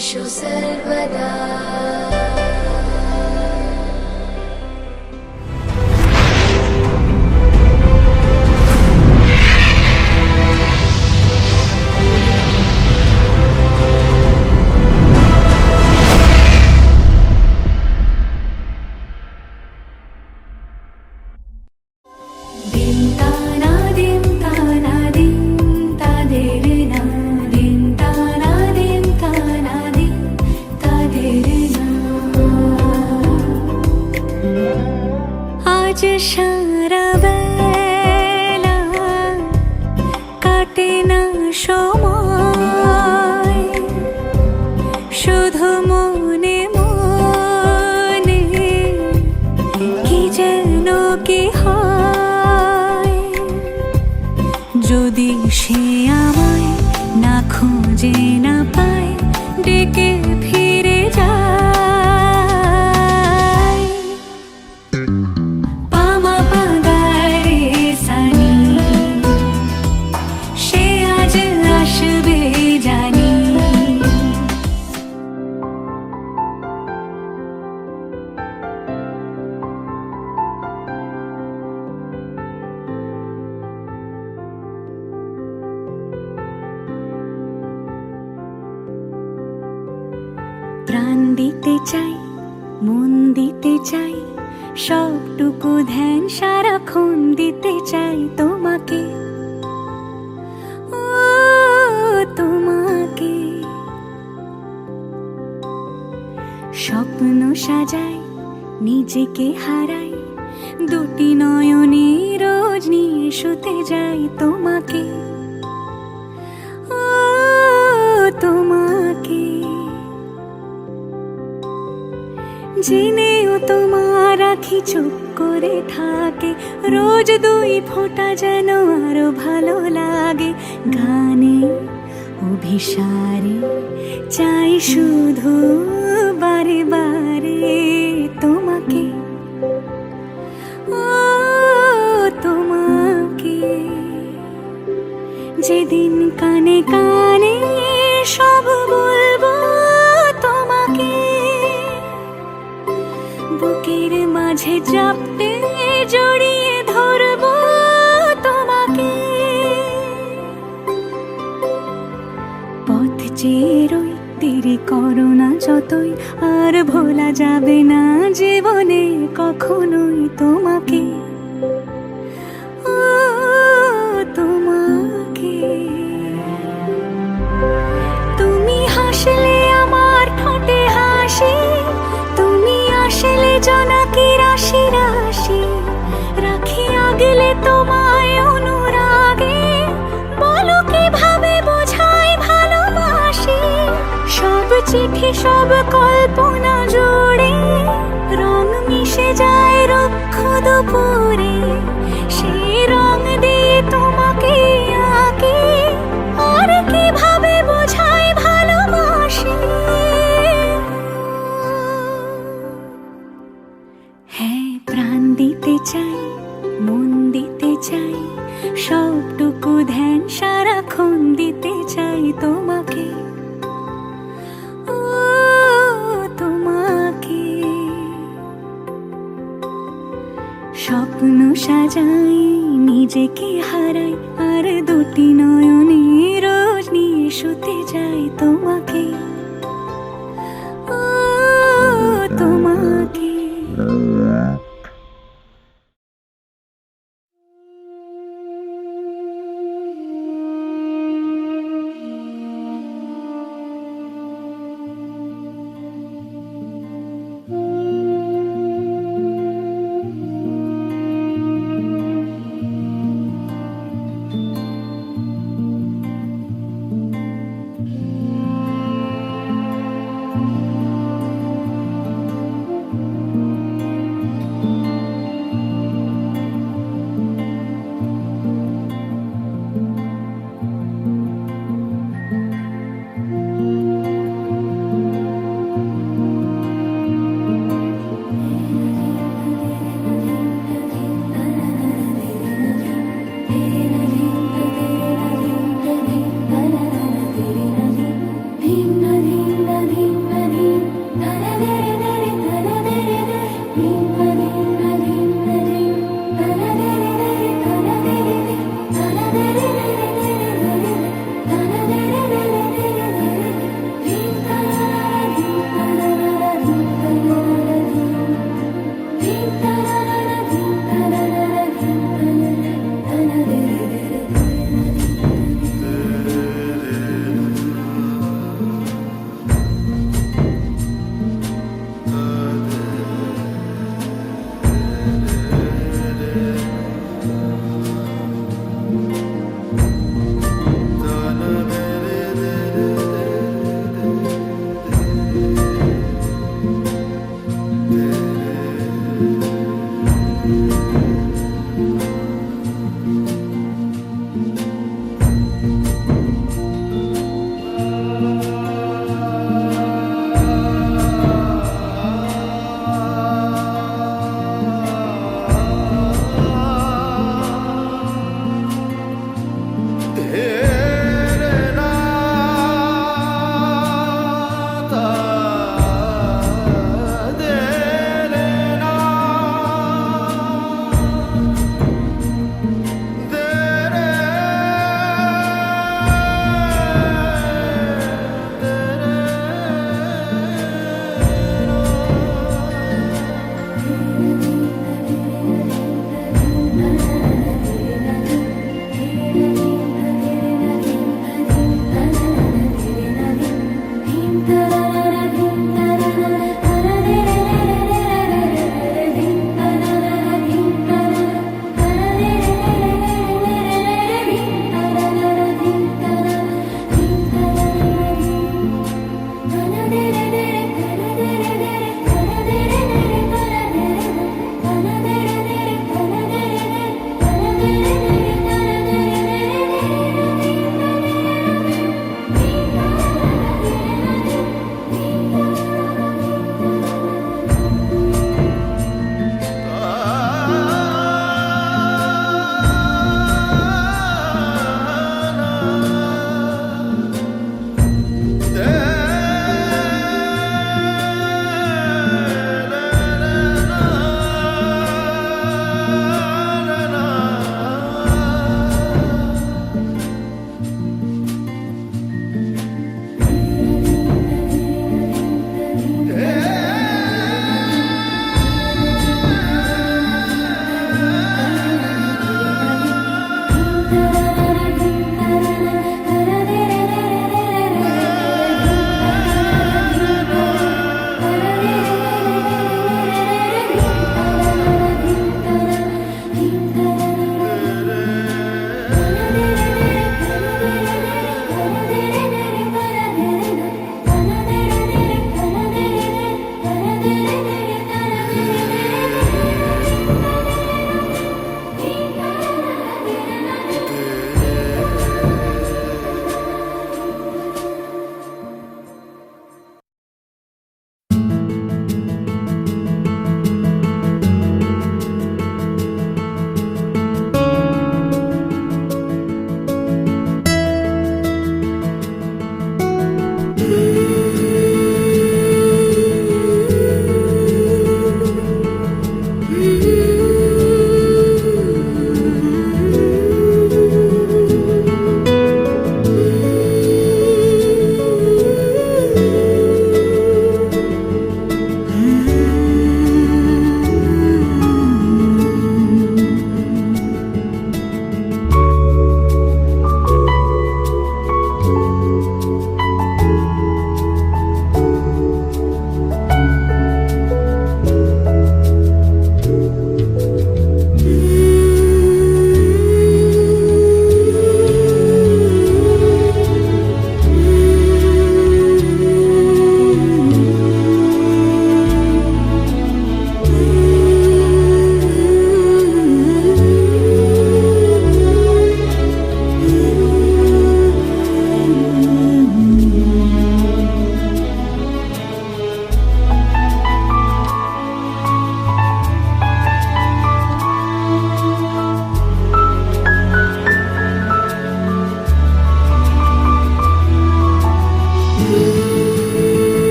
सर्वेषु सर्वदा। আজ সারা বেলা কাটে না সময়, শুধু মনে মনে কি যেন কি হয়। যদি সে আমায় না খুঁজে না পায়, ডেকে ফিরে যায়। প্রাণ দিতে চাই, মন দিতে চাই, সবটুকু ধ্যান সারাক্ষণ দিতে চাই তোমাকে, ও তোমাকে। স্বপ্ন সাজাই, নিজেকে হারাই, দুটি নয়নে রোজ নিয়ে শুতে যাই তোমাকে, ও তোমাকে। জেনেও তোমার আখি চুপ করে থাকে, রোজ দুই ফোঁটা যেন আরো ভালো লাগে। গানে অভিসারে চাই শুধু বারে বারে তোমাকে, ও তোমাকে। যেদিন কানে কানে সব বলবো তোমাকে, বুকের মাঝে চাপতে জড়িয়ে ধরবো তোমাকে। পথ চেয়ে রই, দেরি করো না যতই, আর ভোলা যাবে না জীবনে কখনোই তোমাকে, ও তোমাকে। তুমি হাসলে আমার ঠোঁটে হাসি, তুমি আসলে জোনাকি রাশি রাশি, রাখি আগলে তোমায় অনুরাগে, বলো কিভাবে বোঝাই ভালোবাসি। সব চিঠি সব কল্পনা জুড়ে রং মিশে যায় রুক্ষ দুপুরে, সেই রং দিয়ে তোমাকে আঁকি, আর কিভাবে বোঝাই ভালোবাসি। হ্যাঁ, প্রাণ দিতে চাই, মন দিতে চাই, সবটুকু ধ্যান সারাক্ষণ দিতে চাই তোমাকে, ও তোমাকে। স্বপ্ন সাজাই, নিজেকে হারাই, আর দুটি নয়নে রোজ নিয়ে শুতে যাই তোমাকে, ও তোমাকে।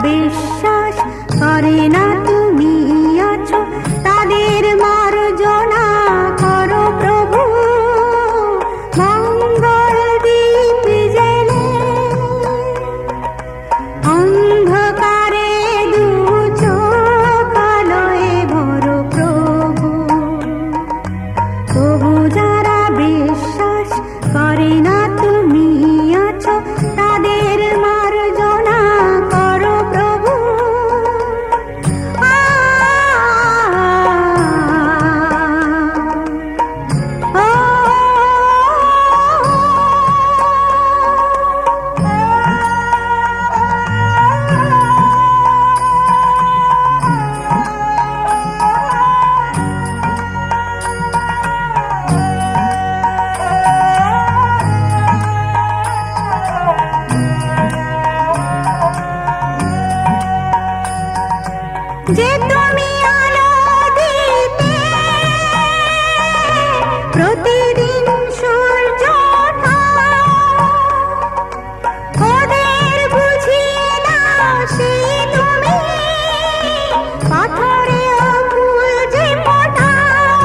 বিশ্বাস করে না তুমি আছো, তাদের মার্জনা করো প্রভু। মঙ্গল দীপ জেলে অন্ধকারে দু চোখ আলোয় ভরো প্রভু। তবু যারা বিশ্বাস করে না তুমি আছো, তাদের মার্জনা করো প্রভু। যে তুমি আলো দিতে প্রতিদিন সূর্য ওঠা, ওদের বুঝিয়ে দাও সেই তুমি পাথরে ফুল যে ফোটাও।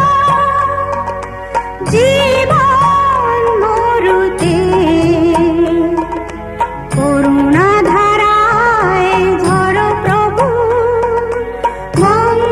জীবন মরুতে করুণা ধারায় ঝরো প্রভু। মঙ্গল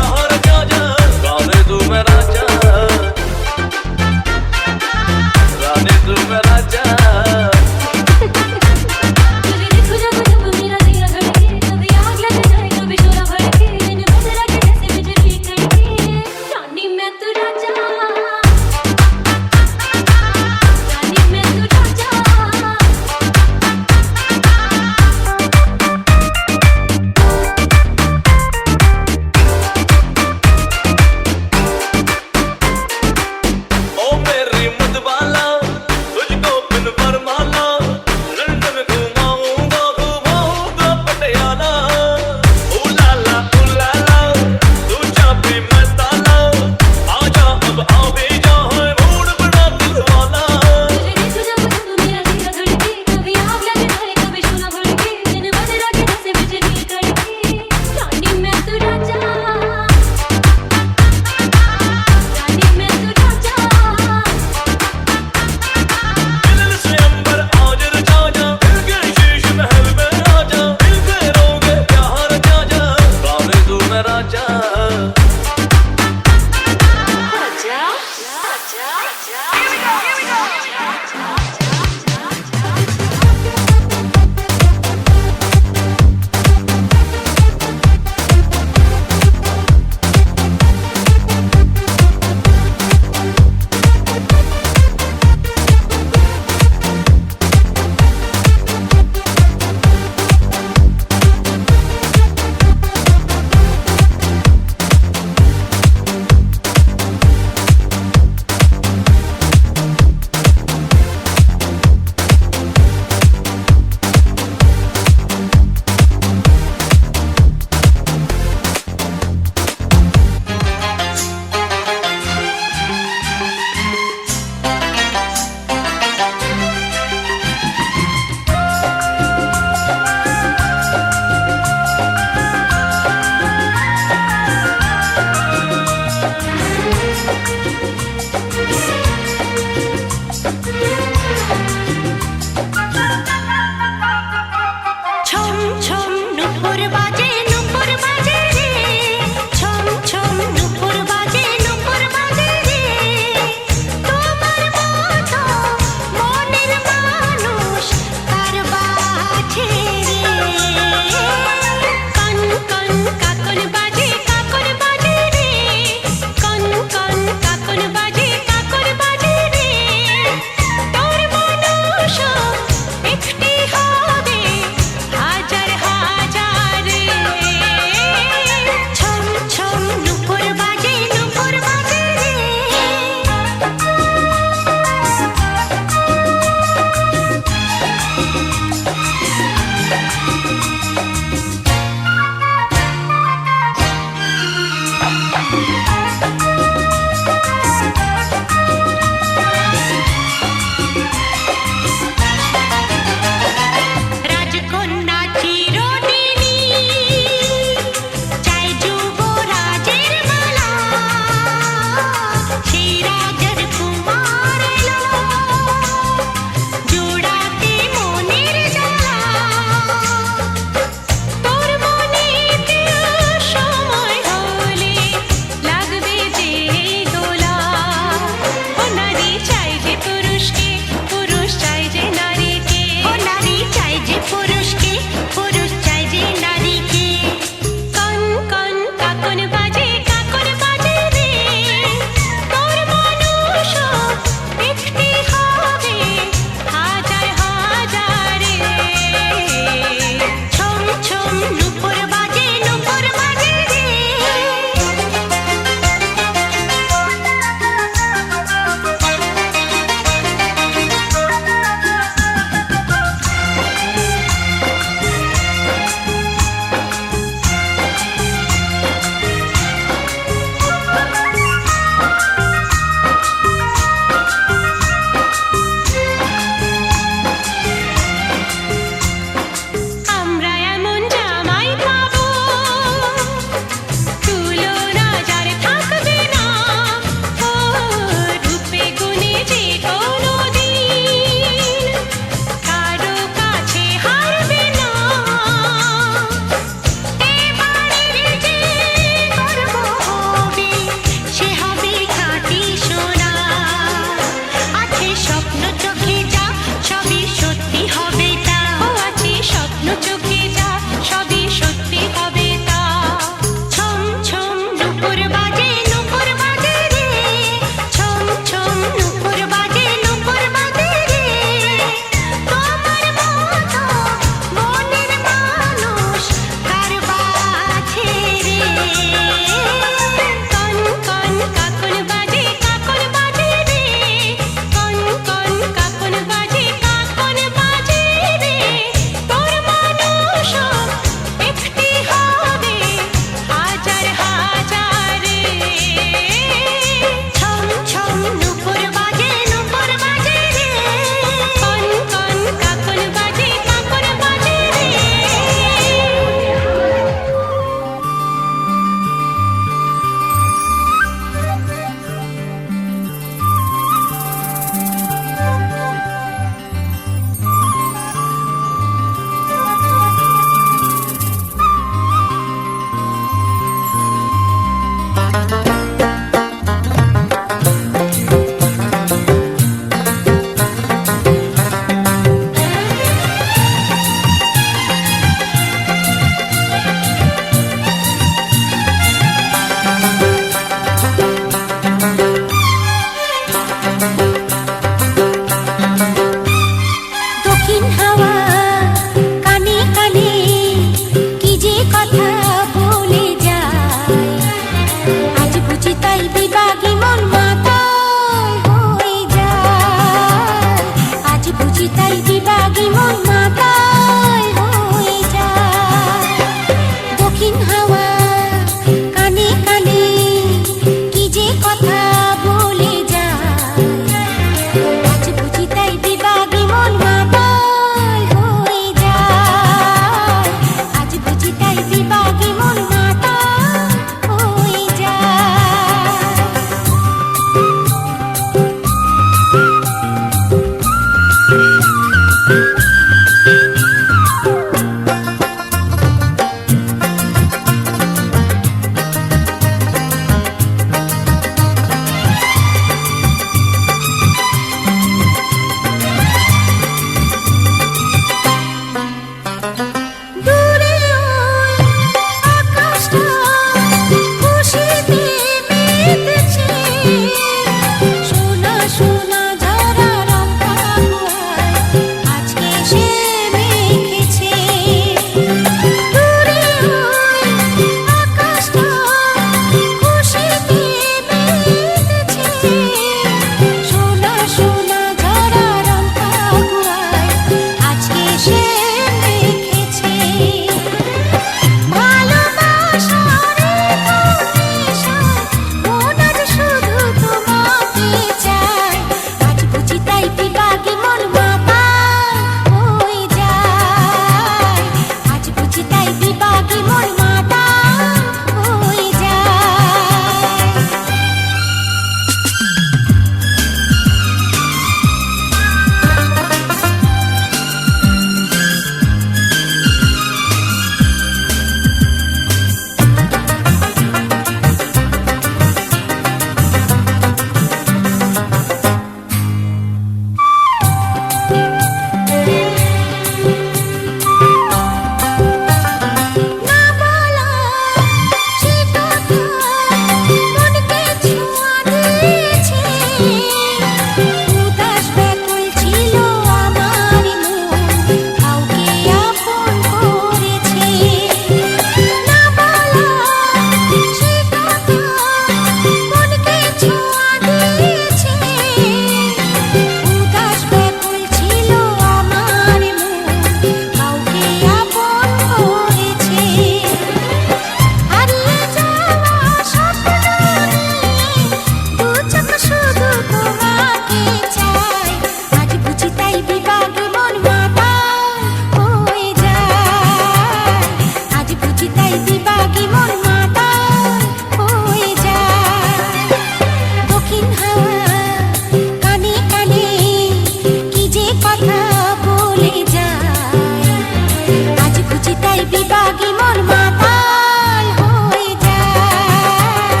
তাই বিভাগী মন মাতাল হয়ে যায়,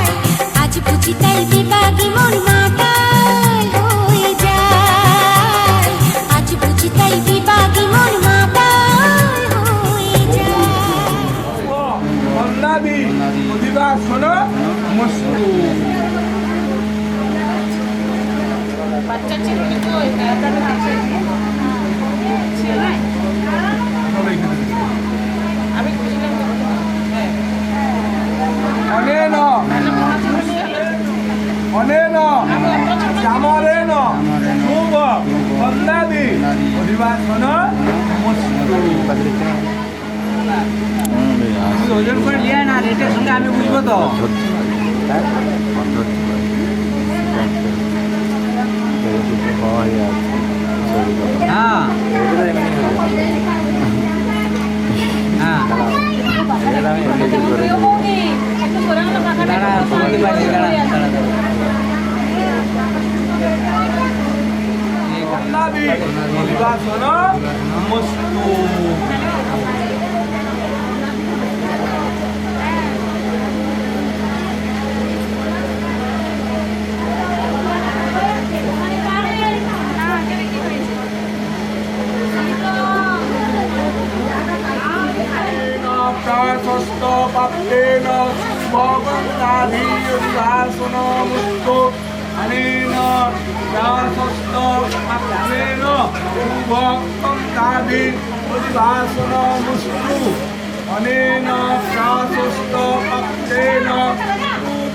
আজ বুঝি তাই বিভাগী মন মাতাল হয়ে যায়, আজ বুঝি তাই বিভাগী মন মাতাল হয়ে যায়। বন্দাদি অধিবাসন মস্তু। বাচ্চা ছিল কিন্তু ওই ব্যাপারটা দেখে ছিল না আমি বুঝলাম অনেন অনেন শ্যামলেন শুভ বন্দাদি অধিবাসন মস্তু। ওজন করে নিয়ে না, রেটের সঙ্গে আমি বুঝবো তো। হ্যাঁ হ্যাঁ বন্দাদি অধিবাসন মস্তু। প্রাশস্ত প্রাপ্তেন ভবন্তাধি অধিবাসন মুক্তো অনেন প্রাশস্ত প্রাপ্তেন ভবন্তাধি অধিবাসন মুক্তো অনেন প্রাশস্ত প্রাপ্তেন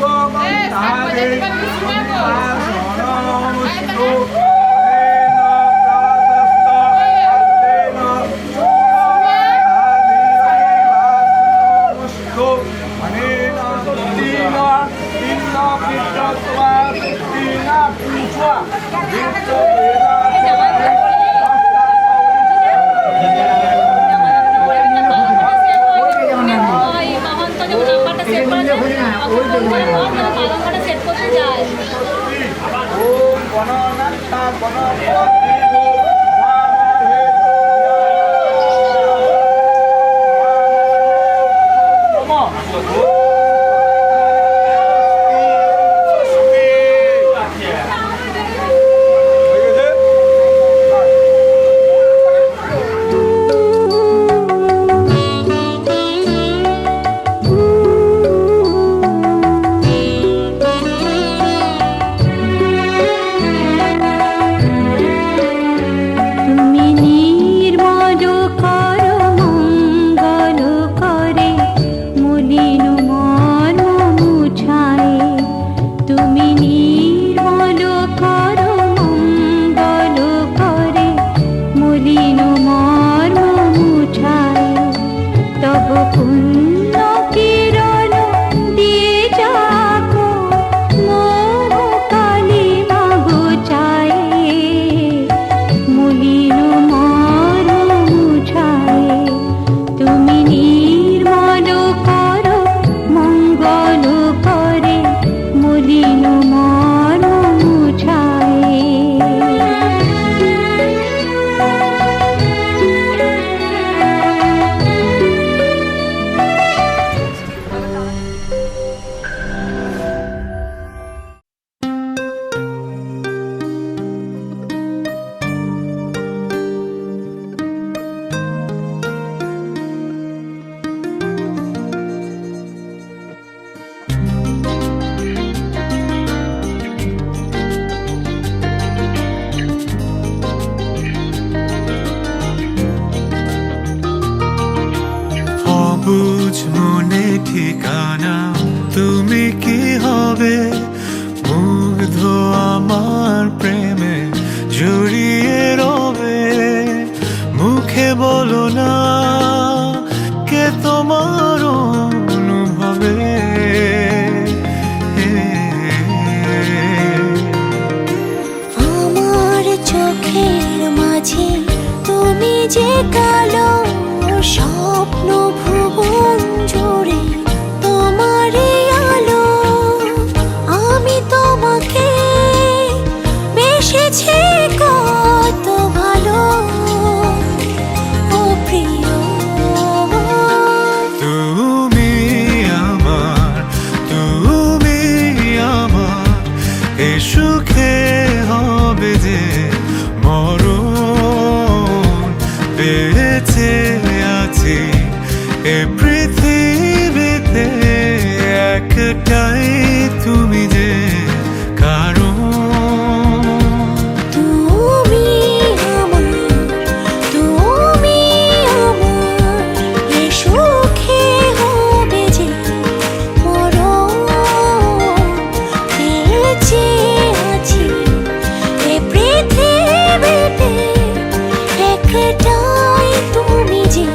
ভবন্তাধি অধিবাসন মুক্তো অবুঝ মনে ঠিকানা তুমি কি হবে, মুগ্ধ আমার প্রেমে জড়িয়ে রবে। মুখে বলো না কে তোমার অনুভবে, আমার চোখের মাঝে তুমি যে কালো স্বপ্ন ভুবন জুড়ে তোমারই আলো। আমি তোমাকে বেসেছি কত ভালো, ও প্রিয় এ পৃথিবীতে একটাই তুমি যে কারণ তুমি আমার এ সুখে হবে যে মরণ বেঁচে আছি এ পৃথিবীতে একটাই তুমি যে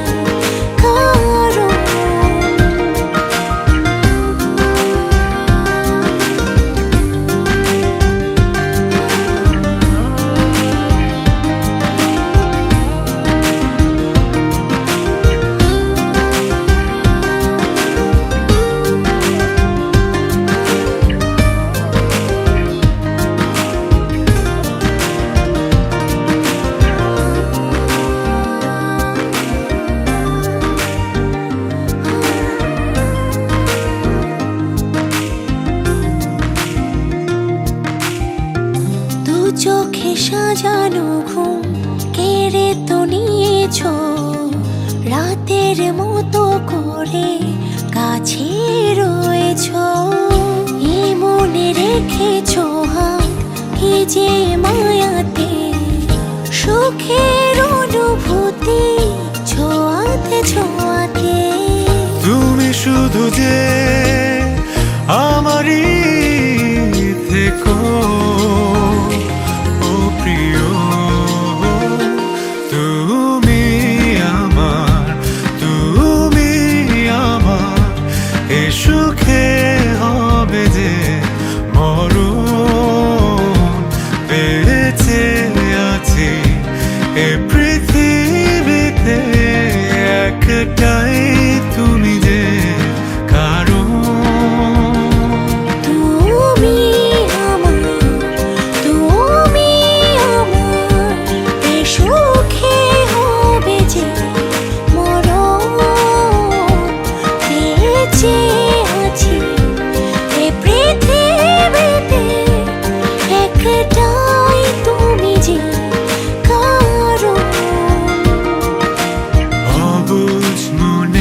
কারণ দু চোখে সাজানো ঘুম কেড়ে তো নিয়েছো রাতের মতো করে কাছে রয়েছো এ মনে রেখেছো হাত কি যে মায়াতে সুখের অনুভূতি ছোঁয়াতে ছোঁয়াতে তুমি শুধু যে আমারই থেকো ও প্রিয় তুমি আমার এ সুখে হবে যে মরণ বেঁচে আছি এ পৃথিবীতে একটাই তুমি যে কারণ তুমি আমার এ সুখে হবে যে মরণ বেঁচে আছি এ পৃথিবীতে একটাই তুমি যে কারণ অবুঝ মনে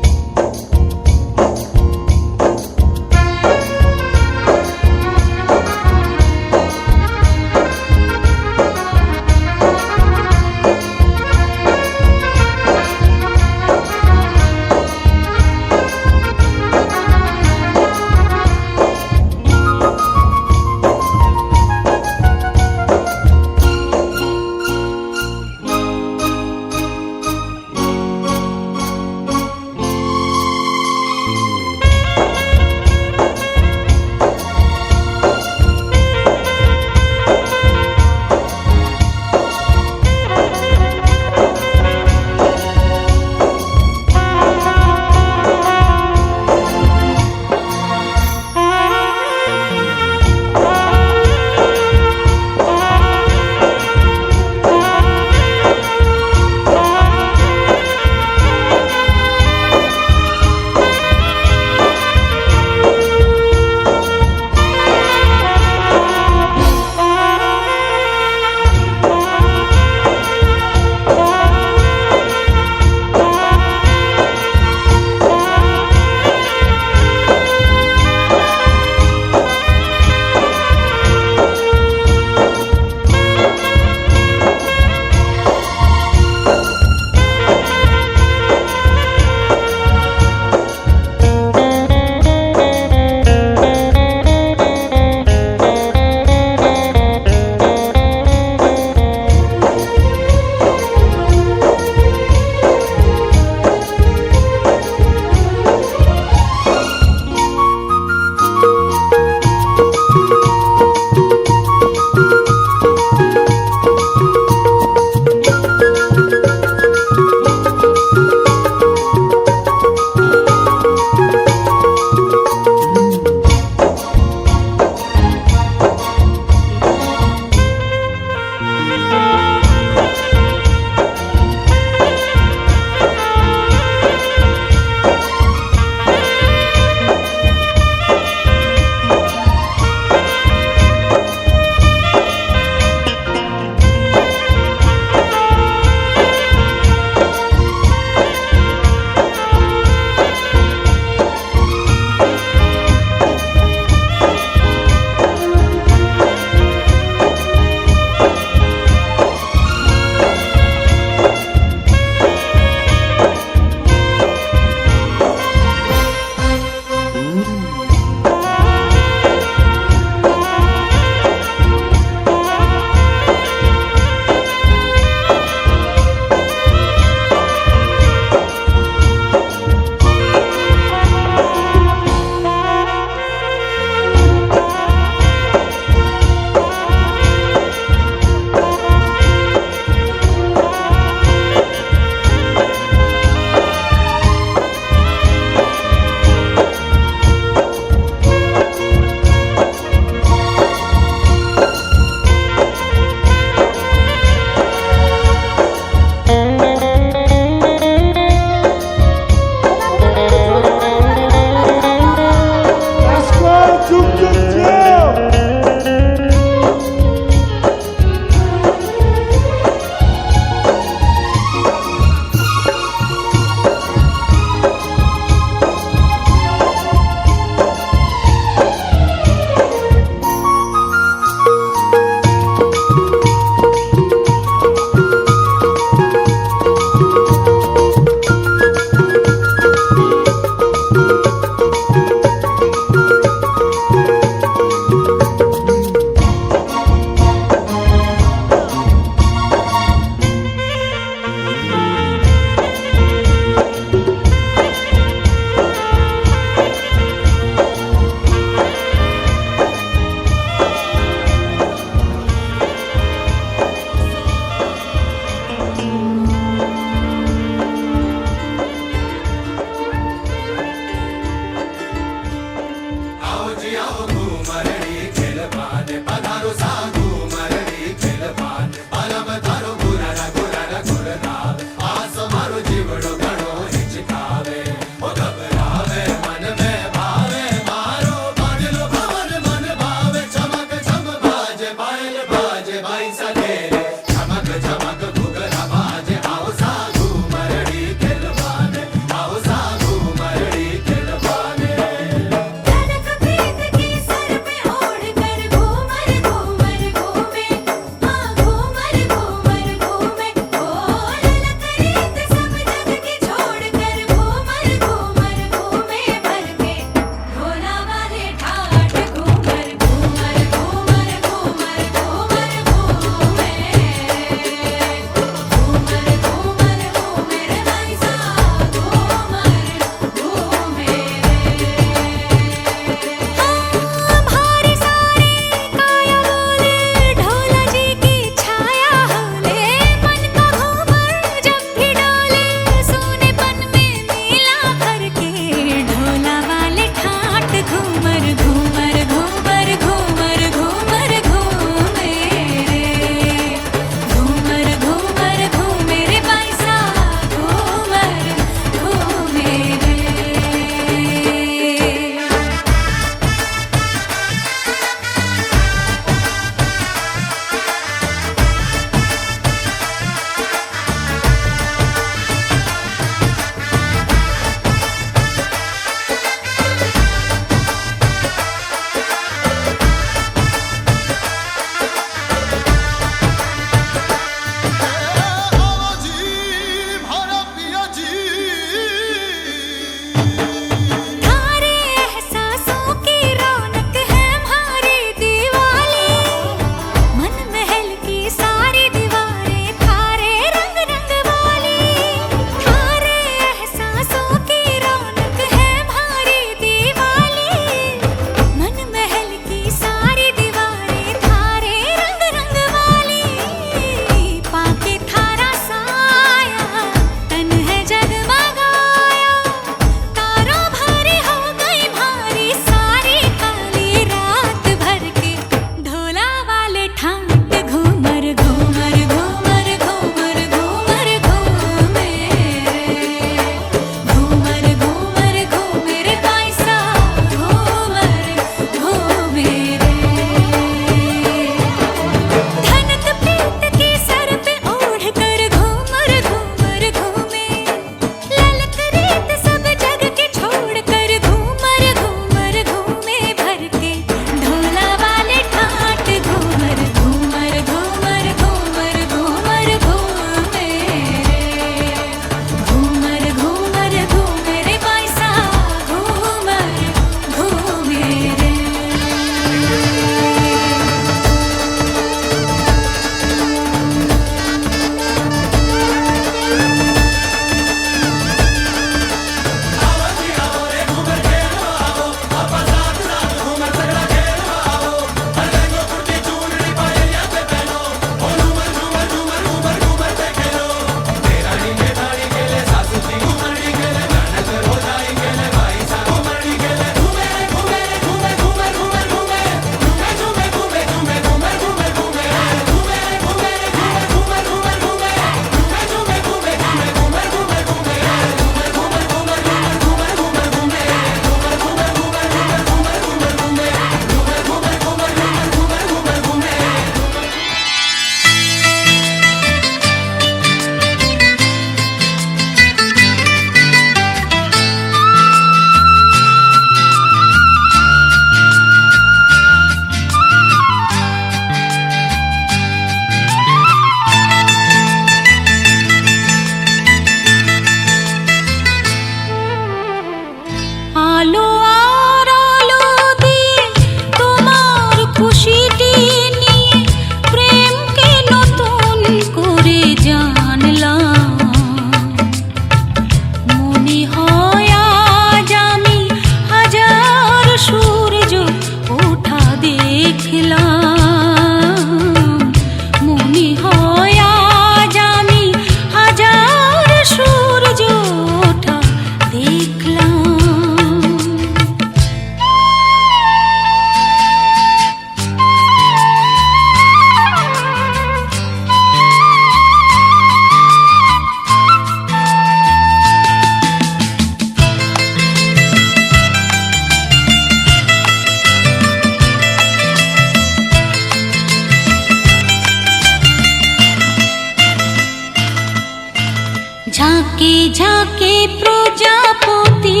ঝাঁকে ঝাঁকে প্রজাপতি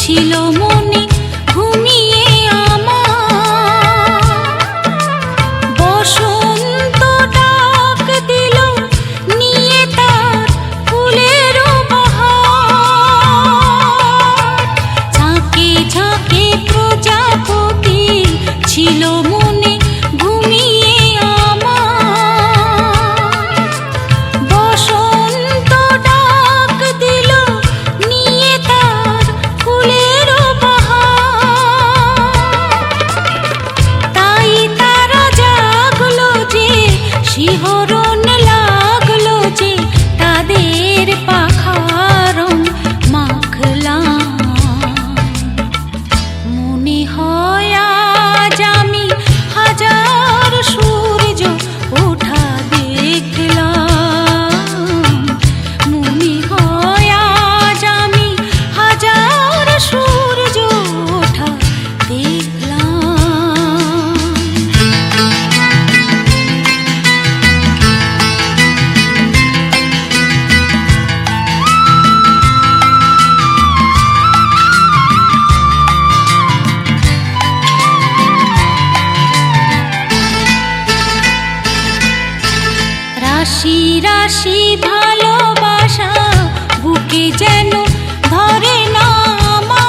ছিল মনে ঘুমিয়ে আমার, বসন্ত ডাক দিল নিয়ে তার ফুলের বাহার। ঝাঁকে ঝাঁকে প্রজাপতি ছিল মনে ঘুমিয়ে আমার, বসন্ত ডাক দিল নিয়ে তার ফুলের বাহার। তাই তারা জাগলো যে, শিহরণ লাগলো যে, তাদের পাখার রং মাখলাম। মনে হয় আজ আমি হাজার সূর্য ওঠা দেখলাম। মনে হয় আজ আমি হাজার সূর্য ওঠা দেখলাম। রাশি রাশি ভালোবাসা বুকে যেন ধরে না আমার,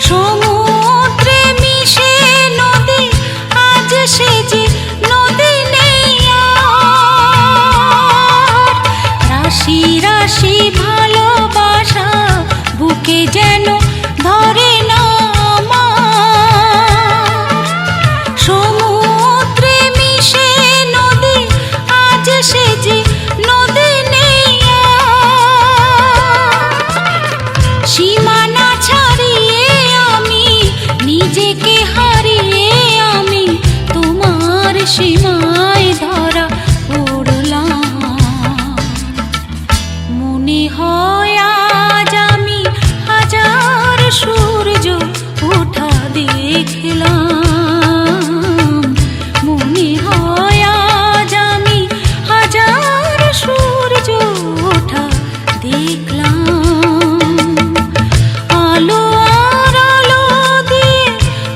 সমুদ্রে মিশে নদী আজ সে যে নদী নেই আর। রাশি রাশি ভালোবাসা বুকে যেন ধরে না আমার, সমুদ্রে মিশে নদী আজ সে যে নদী নেই আর। সীমানা ছাড়িয়ে আমি নিজেকে হারিয়ে আমি তোমার সীমায় ধরা পড়লাম। মনে হয় আজ আমি হাজার সূর্য ওঠা দেখলাম। মনে হয় আজ আমি হাজার সূর্য ওঠা দেখলাম। আলো আর আলো দিয়ে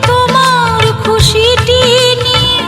তোমার খুশিটি নিয়ে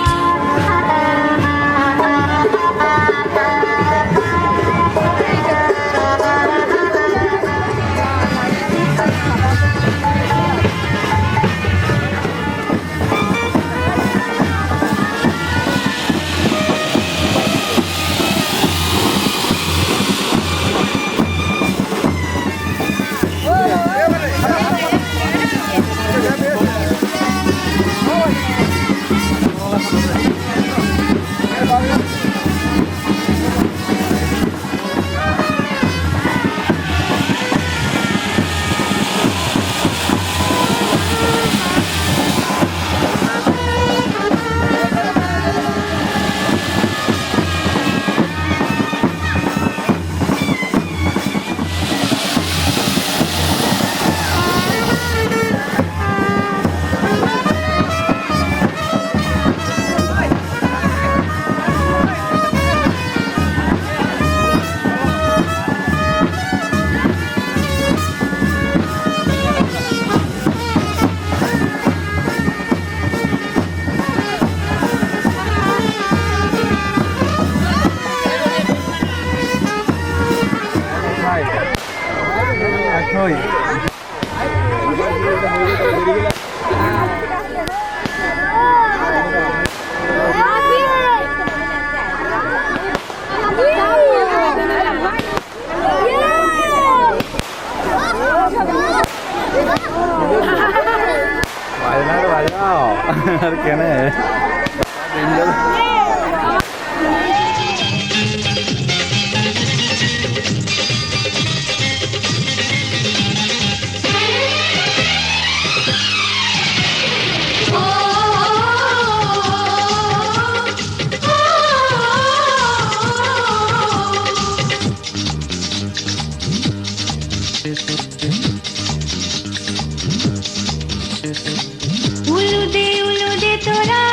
উলুদে তোরা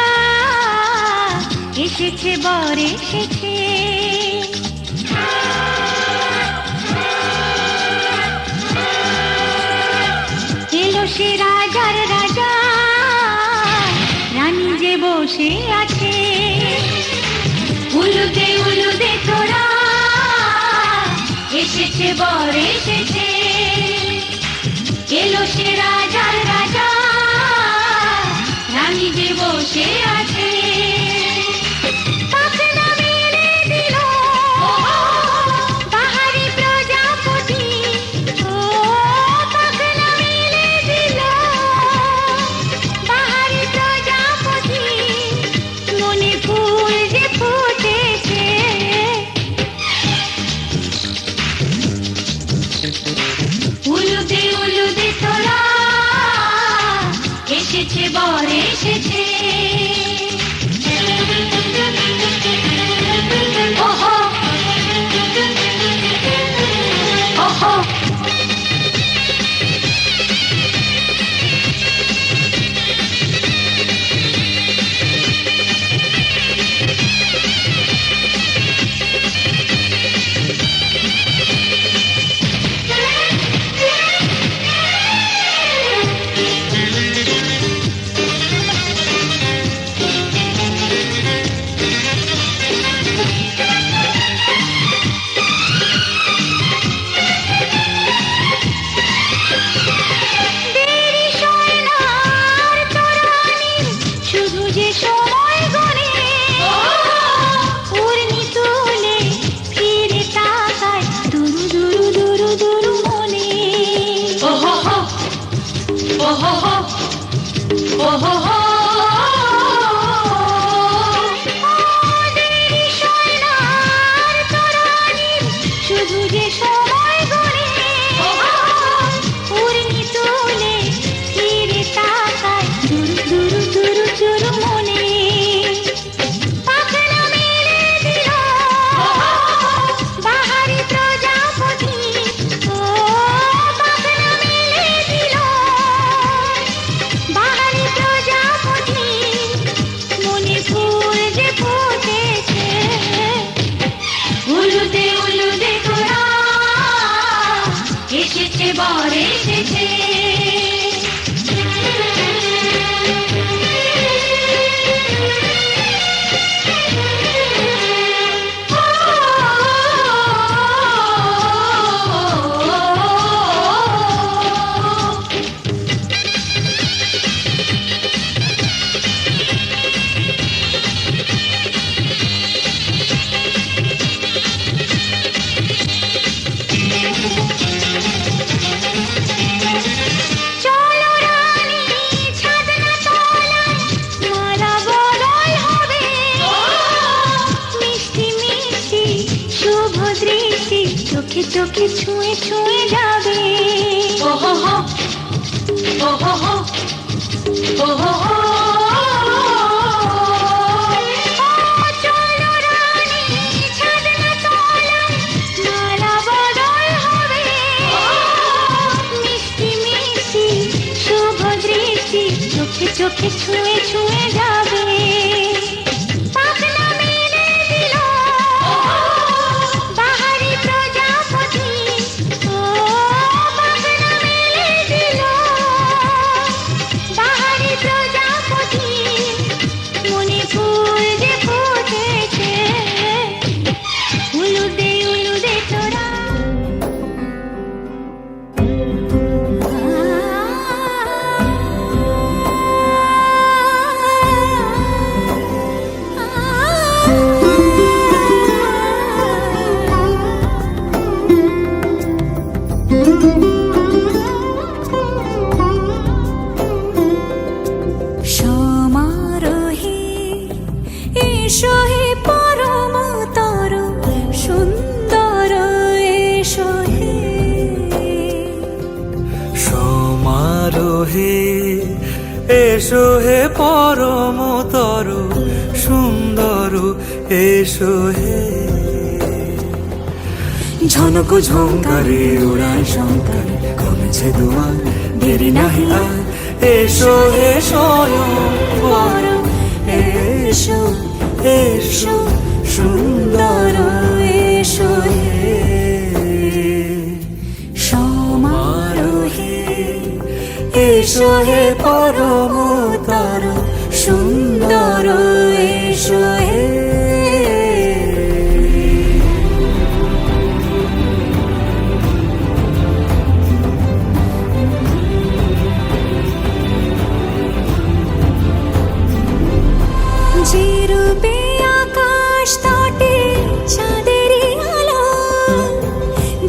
এসেছে বর এসেছে। বসে আছে। উলুদে উলুদে তোরা, এসেছে বর এসেছে, এলো সে রাজার রাজা, রানী যে বসে আছে। পাখনা মেলে দিল বাহারি প্রজাপতি, ও পাখনা মেলে দিল বাহারি প্রজাপতি, মনে ফুল যে ফুটেছে। উলুদে উলুদে তোরা, এসেছে বর এসেছে। ওহো ওহো, দেরি সয় না আর তরানির, শুধু যে সময় গণে। ঘূর্ণি তুলে ফিরে তাকায় দুরু দুরু দুরু দুরু মনে। ওহো হো ওহো হো ওহো হো, দেরি সয় না আর তরানির, শুধু যে সময় গণে। ঘূর্ণি তুলে ফিরে তাকায় দুরু দুরু দুরু দুরু মনে। পাখনা মেলে দিল বাহারি প্রজাপতি, ও পাখনা মেলে দিল বাহারি প্রজাপতি, মনে ফুল যে ফুটেছে। উলুদে উলুদে তোরা, এসেছে বর এসেছে। চলো রানী ছাদনা তলায়, মালা বদল হবে। মিষ্টি মিষ্টি শুভ দৃষ্টি, চোখে চোখে ছুঁয়ে ছুঁয়ে যাবে। ওহো হো ওহো হো ওহো হো, চলো রানী ছাদনা তলায়, মালা বদল হবে। মিষ্টি মিষ্টি শুভ দৃষ্টি, চোখে চোখে ছুঁয়ে ছুঁয়ে যাবে। পাখনা মেলে দিল বাহারি প্রজাপতি, ও পাখনা মেলে দিল বাহারি প্রজাপতি, মনে ফুল যে ফুটেছে। উলুদে উলুদে তোরা, সমারোহে এসো হে পরমতর সুন্দর, এসো হে সমারোহে এসো হে পরমতর সুন্দর, এসো হে। ঝনক ঝঙ্কারে উড়ায় শঙ্কারে, কমেছে দুয়ার দেরি নাহি আর, এসো হে স্বয়ং বর, এসো এসো সুন্দর, এসো হে। সমারোহে এসো হে পরমতর সুন্দর,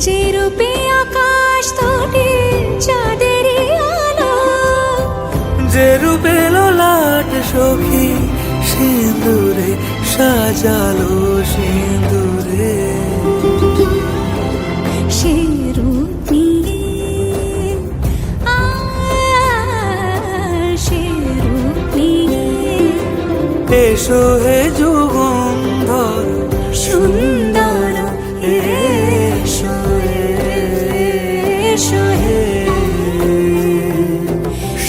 যে রূপে আকাশ তটে চাঁদেরই আলো, যে রূপে ললাট সখী সিঁদুরে সাজালো সিঁদুরে। সে রূপ নিয়ে সে রূপ নিয়ে এসো হে যুগন্ধর সুন্দর এসো এসো হে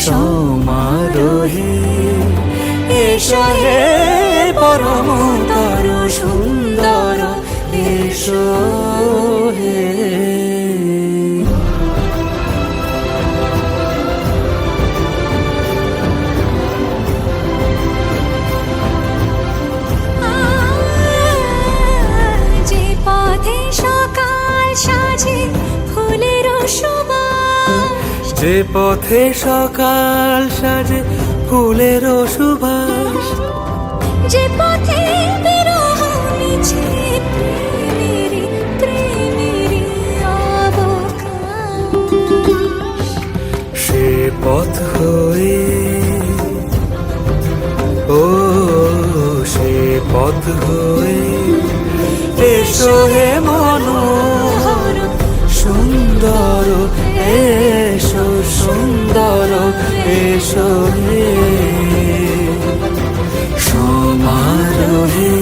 সমারোহে এসো হে পরমতর সুন্দর এসো হে। যে পথে সকাল সাজে ফুলের সুবাস, যে পথে সকাল সাজে ফুলের সুবাস, যে পথে বিরহ মিছে প্রেমেরই প্রেমেরই অবকাশ, সে পথ হয়ে ও সে পথ হয়ে এসো হে মনোহর সুন্দর এসো সুন্দর এসো হে সমারোহে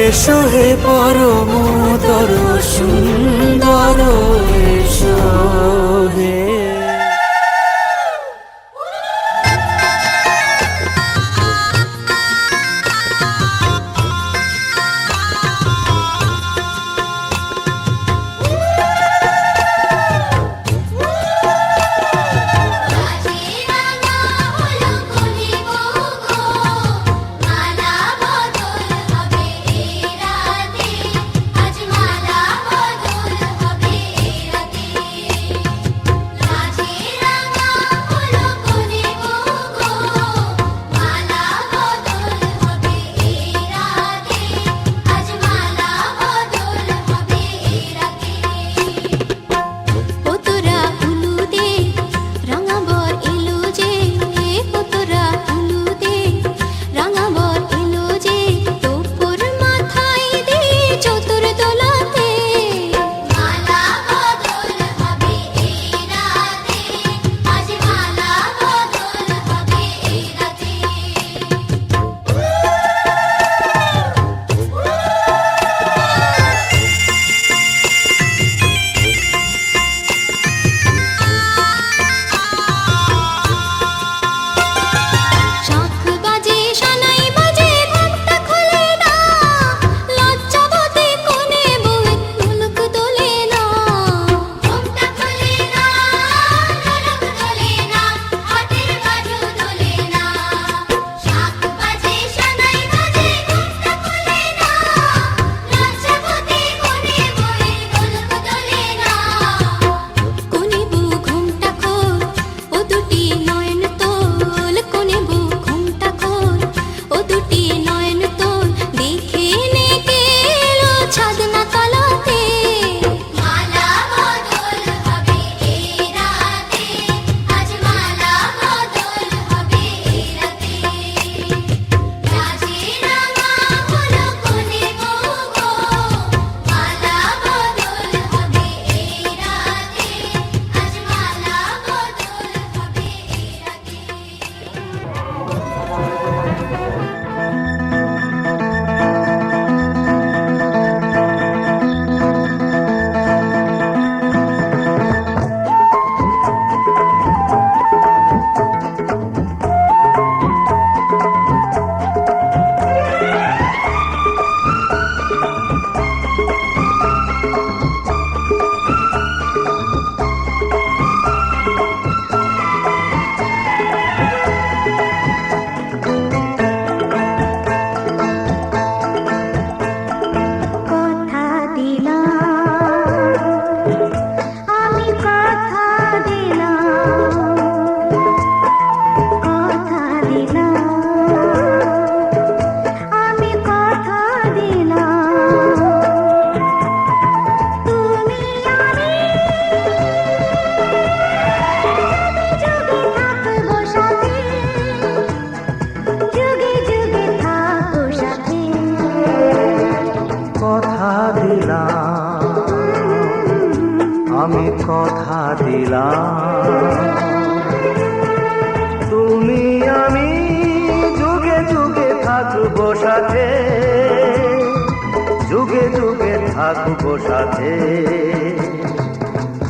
এসো হে পরমতর সুন্দর এসো হে। দিলাম, আমি কথা দিলাম, তুমি আমি যুগে যুগে থাকবো সাথে, যুগে যুগে থাকবো সাথে,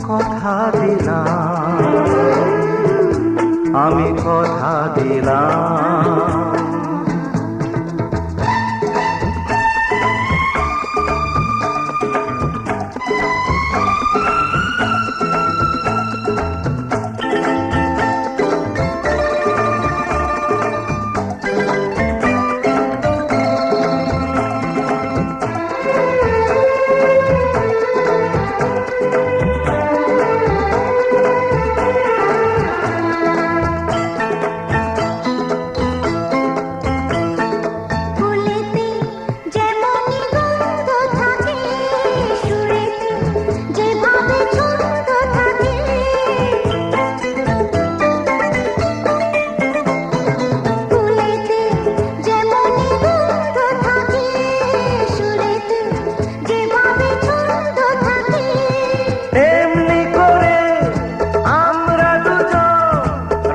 কথা দিলাম, আমি কথা দিলাম। ফুলেতে যেমনই গন্ধ থাকে, সুরেতে যেভাবে ছন্দ থাকে, ফুলেতে যেমনই গন্ধ থাকে, সুরেতে যেভাবে ছন্দ থাকে, এমনি করে আমরা দুজন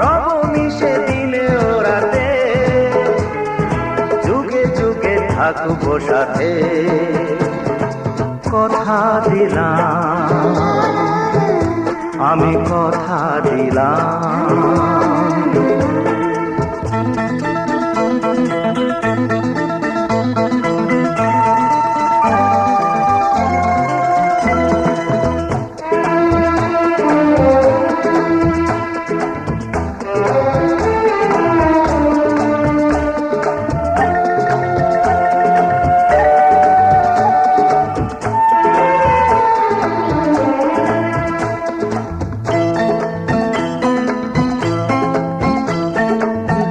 রব মিশে দিনে ও রাতে, যুগে যুগে থাকবো সাথে, কথা দিলাম, আমি কথা দিলাম।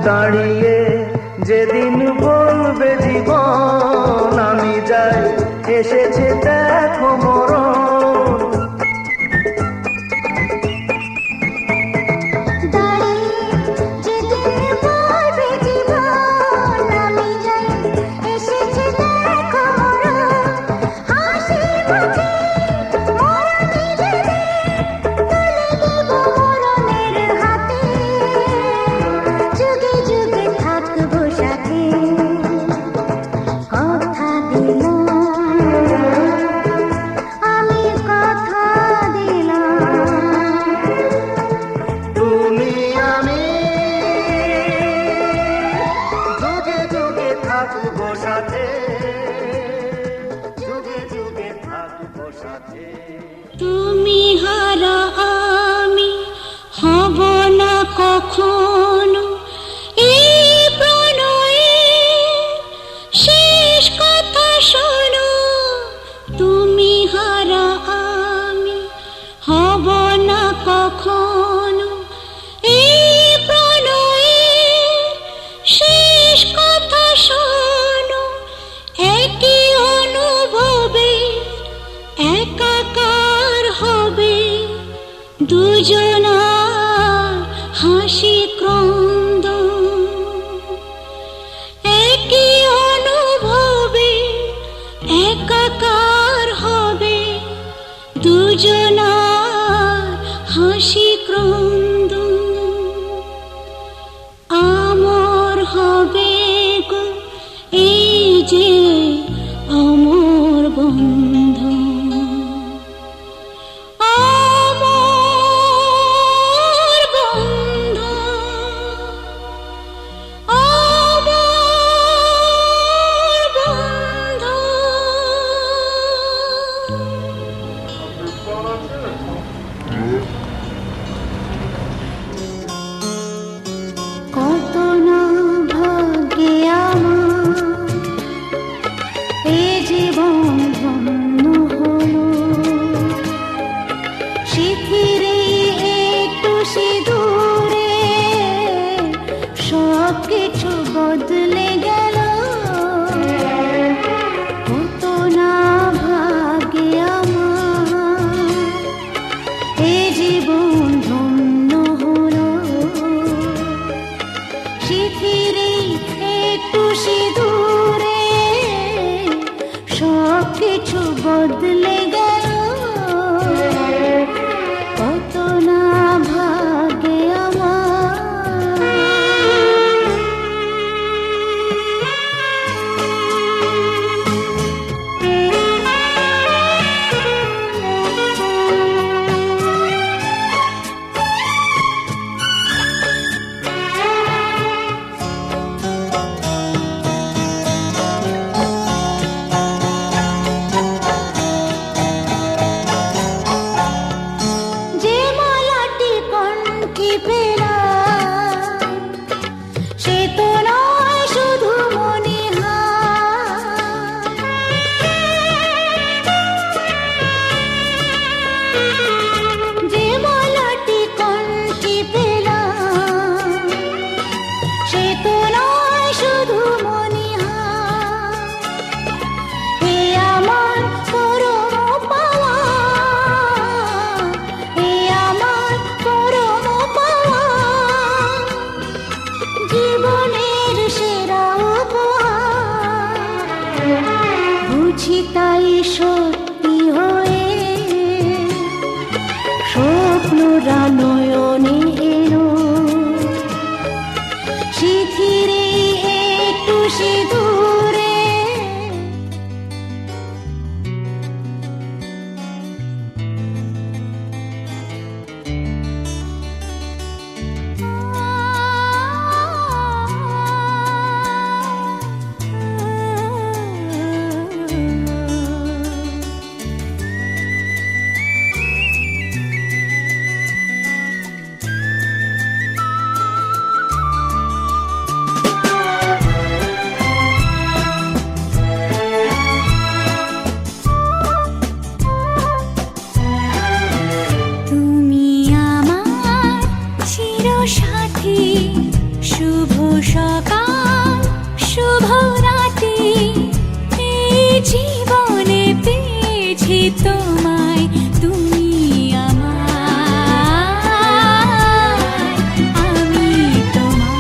দাঁড়িয়ে যেদিন বলবে জীবন আমি যাই, এসেছে দেখো মরণ, দাঁড়িয়ে যেদিন বলবে জীবন আমি যাই, এসেছে দেখো মরণ, হাসি মুখে মরণে দেবে, তুলে দেব মরণের হাতে, যুগে যুগে থাকবো সাথে, কথা দিলাম, আমি কথা দিলাম, তুমি আমি যুগে যুগে থাকবো সাথে, যুগে যুগে থাকবো সাথে। তুমি হারা আমি হব না কখনো, এই প্রণয়ের শেষ কথা শোনো, তুমি হারা আমি হব না কখনো, এই প্রণয়ের শেষ কথা শোনো, একই অনুভবে একাকার হবে দুজনার হাসি ক্রন্দ, একই অনুভবে একাকার হবে দুজনার হাসি ক্রন্দ, আমর হবে গো এই যে অমর বন্ধন, অমর বন্ধন, অমর বন্ধন। বদলে গেল কত না ভাগে আমার। যে মালাটি কণ্ঠে পেলাম সে তো নয় শুধু মনে হয়। যে মালাটি কণ্ঠে পেলাম সে তো নয় শুধু মনে হয়। এ আমার পরম পাওয়া, এ আমার পরম পাওয়া, জীবনের সেরা উপহার। বুঝি তাই সত্যি হয়ে স্বপ্নরা নয়নে এলো, শিথিরে একটু সিঁদুরে। তুমি আমার চিরসাথী, শুভ সকাল শুভ রাতি, এই জীবনে পেয়েছি তোমায়, তুমি আমার, আমি তোমার।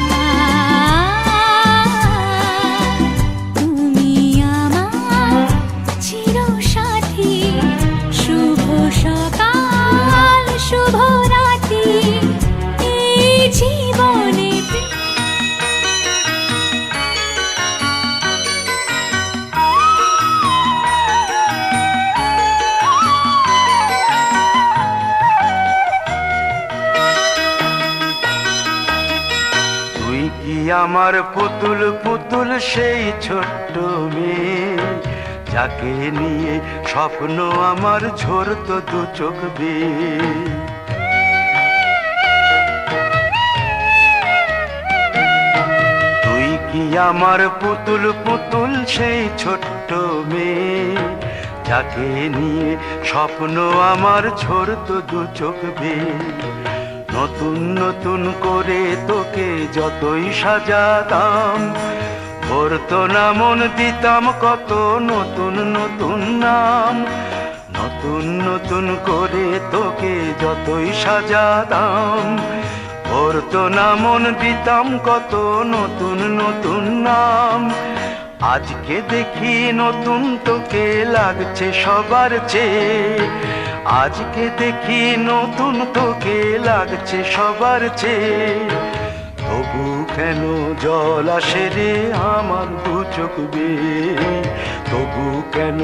তুমি আমার চিরসাথী, শুভ সকাল শুভ রাতি, এই জীবনে তুই কি আমার পুতুল পুতুল সেই ছোট্ট মেয়ে, যাকে নিয়ে স্বপ্ন আমার ঝরতো দু চোখ বেয়ে। তুই কি আমার পুতুল পুতুল সেই ছোট্ট মেয়ে, যাকে নিয়ে স্বপ্ন আমার ঝরতো দু চোখ বেয়ে। নতুন নতুন করে তোকে যতই সাজাতাম, ভরতো না মন, দিতাম কত নতুন নতুন নাম। নতুন নতুন করে তোকে যতই সাজাতাম, ভরতো না মন, দিতাম কত নতুন নতুন নাম। আজকে দেখি নতুন তোকে লাগছে সবার চেয়ে, আজকে দেখি নতুন তোকে লাগছে সবার চেয়ে। তবু কেন জল আসে রে আমার দু চোখ বেয়ে, তবু কেন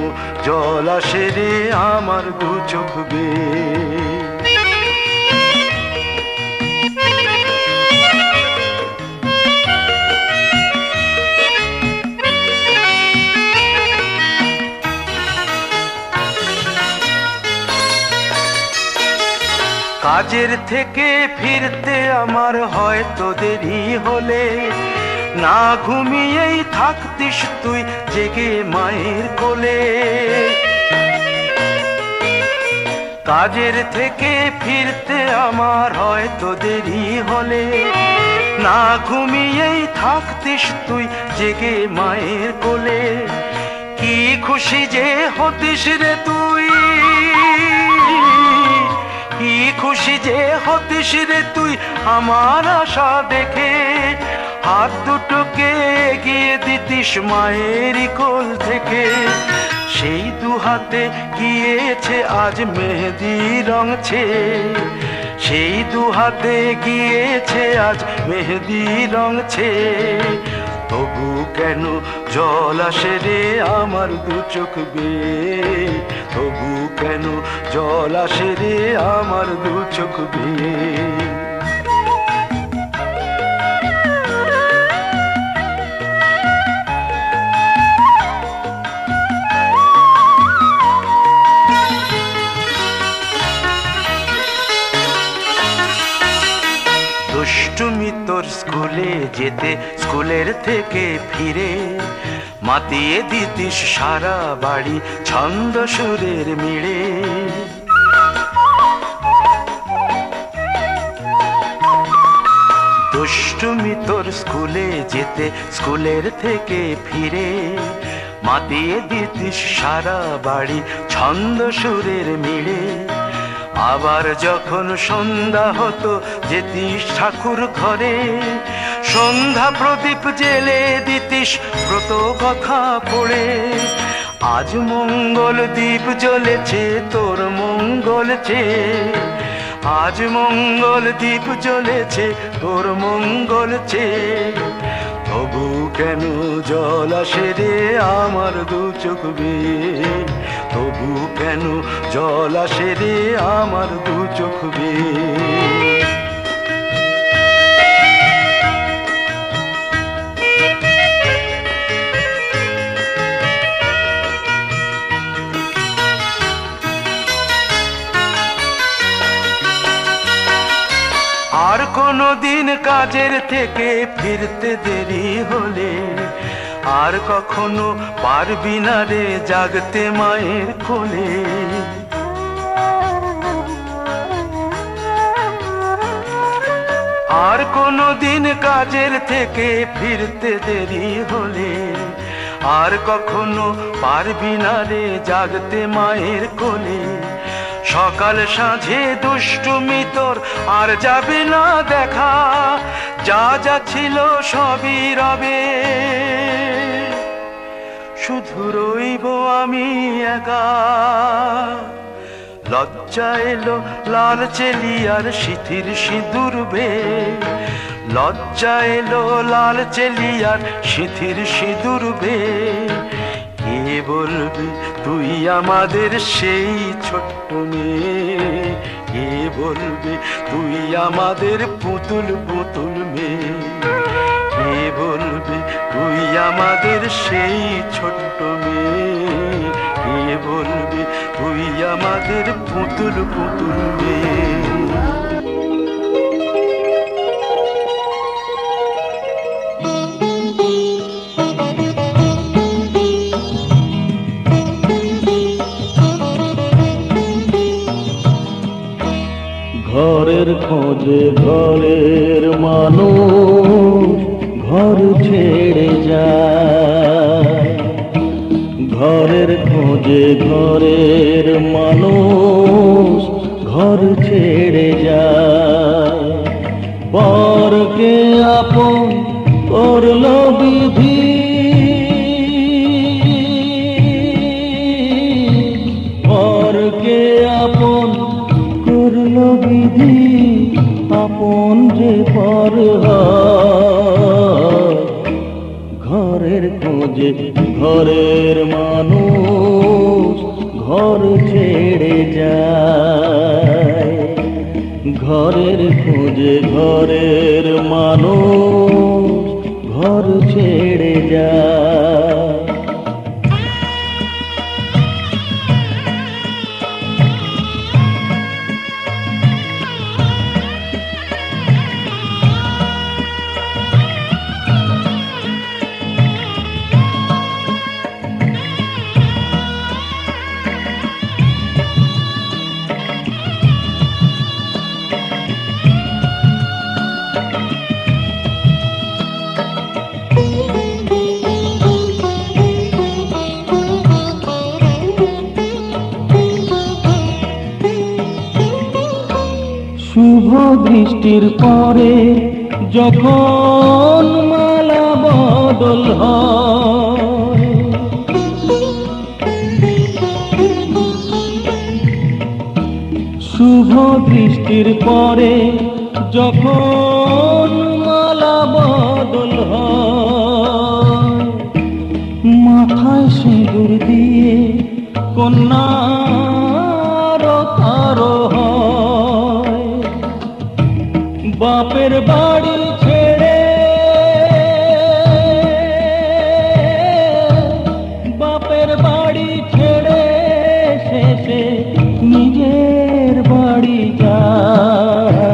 জল আসে রে আমার দু চোখ বেয়ে। কাজের থেকে ফিরতে আমার হয়তো দেরি হলে, না ঘুমিয়েই থাকতিস তুই জেগে মায়ের কোলে। কাজের থেকে ফিরতে আমার হয়তো দেরি হলে, না ঘুমিয়েই থাকতিস তুই জেগে মায়ের কোলে। কি খুশি যে হতিস রে তুই, কি খুশি যে হতিস রে তুই আমার আশা দেখে। হাত দুটোকে এগিয়ে দিতিস মায়ের কোল থেকে। সেই দু হাতে গিয়েছে আজ মেহেদি রঙছে, সেই দু হাতে গিয়েছে আজ মেহেদি রঙছে। তবু কেন জল আসে রে আমার দু চোখ বেয়ে, তবু কেন জল আসে রে আমার দু চোখ বেয়ে। দুষ্টুমি তোর স্কুলে যেতে, স্কুলের থেকে ফিরে মাতিয়ে দিতিস সারা বাড়ি ছন্দ সুরের মিড়ে। দুষ্টুমি তোর স্কুলে যেতে, স্কুলের থেকে ফিরে মাতিয়ে দিতিস সারা বাড়ি ছন্দ সুরের মিড়ে। আবার যখন সন্ধ্যা হতো যেতিস ঠাকুর ঘরে, সন্ধ্যা প্রদীপ জেলে দিতিস ব্রত কথা পড়ে। আজ মঙ্গল দ্বীপ জ্বলেছে তোর মঙ্গল চেয়ে, আজ মঙ্গল দ্বীপ জ্বলেছে তোর মঙ্গল চেয়ে। তবু কেন জল আসে রে আমার দু চোখ বেয়ে, তবু কেন জল আসে রে আমার দু চোখ বেয়ে। আর কোনো দিন কাজের থেকে ফিরতে দেরি হলে, আর কখনো পারবি না রে জাগতে মায়ের কোলে। আর কোনো দিন কাজের থেকে ফিরতে দেরি হলে, আর কখনো পারবি না রে জাগতে মায়ের কোলে। সকাল সাঁঝে দুষ্টুমি তোর আর যাবে না দেখা, যা যা ছিল সবই রবে, শুধু রইব আমি একা। লজ্জা এলো লাল চেলিয়ার সিথির সিঁদুর বেয়ে, লজ্জা এলো লাল চেলিয়ার সিথির সিঁদুর বেয়ে। কে বলবি তুই আমাদের সেই ছোট্ট মেয়ে, কে বলবি তুই আমাদের পুতুল পুতুল মেয়ে, কে বলবি তুই আমাদের সেই ছোট্ট মেয়ে, কে বলবি তুই আমাদের পুতুল পুতুল মেয়ে। ঘরের খোঁজে ঘরের মানুষ ঘর ছেড়ে যায়, ঘরের খোঁজে ঘরের মানুষ ঘর ছেড়ে যায়। পরকে আপন করলো বিধি, পরকে আপন করলো বিধি, আপন যে পর হয়। ঘরের খোঁজে ঘরের মানুষ ঘর ছেড়ে যায়, ঘরের খোঁজে ঘরের মানুষ ঘর ছেড়ে যায়। শুভ দৃষ্টির পরে যখন মালা বদল হয়, শুভ দৃষ্টির পরে যখন মালা বদল হয়, মাথায় সিঁদুর দিয়ে কন্যার তারো হয়, বাপের বাড়ি ছেড়ে বাপের বাড়ি ছেড়ে শেষে নিজের বাড়ি যায়,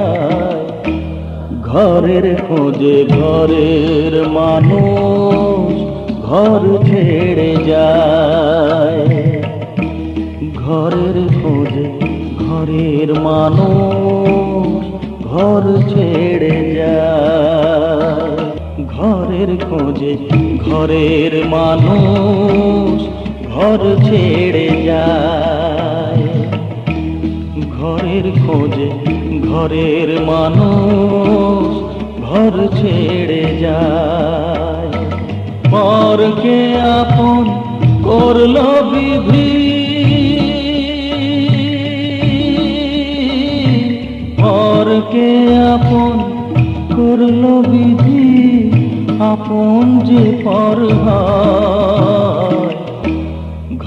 ঘরের খোঁজে ঘরের মানুষ ঘর ছেড়ে যায়, ঘরের খোঁজে ঘরের মানুষ ঘর ছেড়ে যায়, ঘরের খোঁজে ঘরের মানুষ ঘর ছেড়ে যায়, ঘরের খোঁজে ঘরের মানুষ ঘর ছেড়ে যায়। পরকে আপন করলো বিধি, পরকে আপন করলো বিধি, আপন যে পর হয়,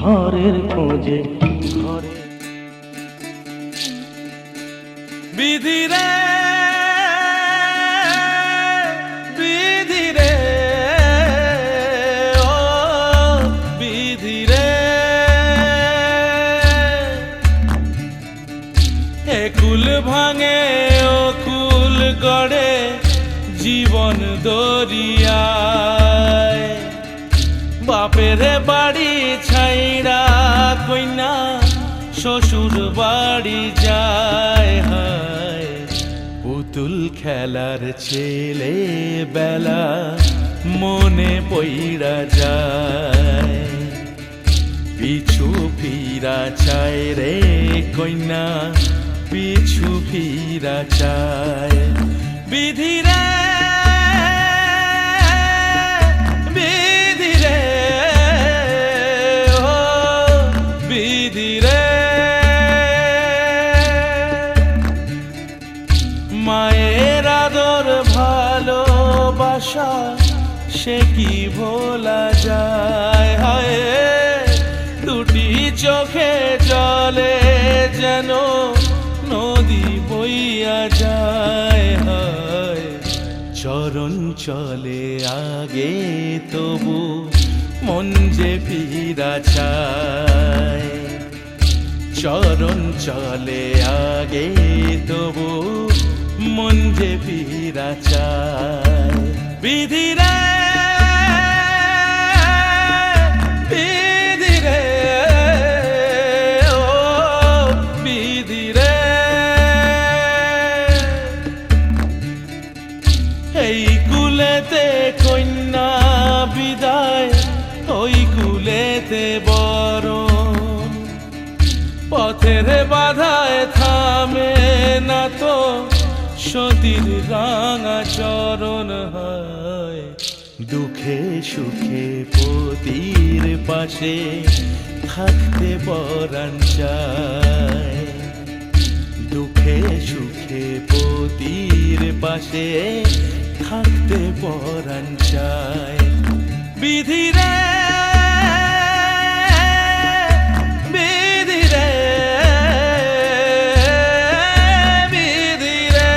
ঘরের খোঁজে ঘরে বিধি রে বিধি রে ও বিধি রে, এ কুল ভাঙে ও কুল গড়ে জীবন দরিয়ায়, বাপের বাড়ি ছাইড়া কইনা শ্বশুর বাড়ি যায়, হায় পুতুল খেলার ছেলে বেলা মনে পইড়া যায়, পিছু ফিরা চায় রে কইনা পিছু ফিরা চায়, বিধি রে বিধি রে ও বিধি রে, মায়ের আদর ভালোবাসা সে কি ভোলা যায়, হায় দুটি চোখে জলে যেন নদী বইয়া যায়, হায় চরণ চলে আগে তবু মন যে ফিরা চায়, চরণ চলে আগে তবু মন যে ফিরা চায়, বিধি রে বিধি রে ও বিধি রে, এই কুলেতে কন্যা বিদায় ওই কুলেতে বরণ, পথের বাধায় থামে না তো সতীর রাঙা চরণ, হয় দুঃখে সুখে পতির পাশে থাকতে পরাণ চায়, দুঃখে সুখে পতির পাশে থাকতে পরাণ চায়, বিধি রে বিধি রে বিধি রে।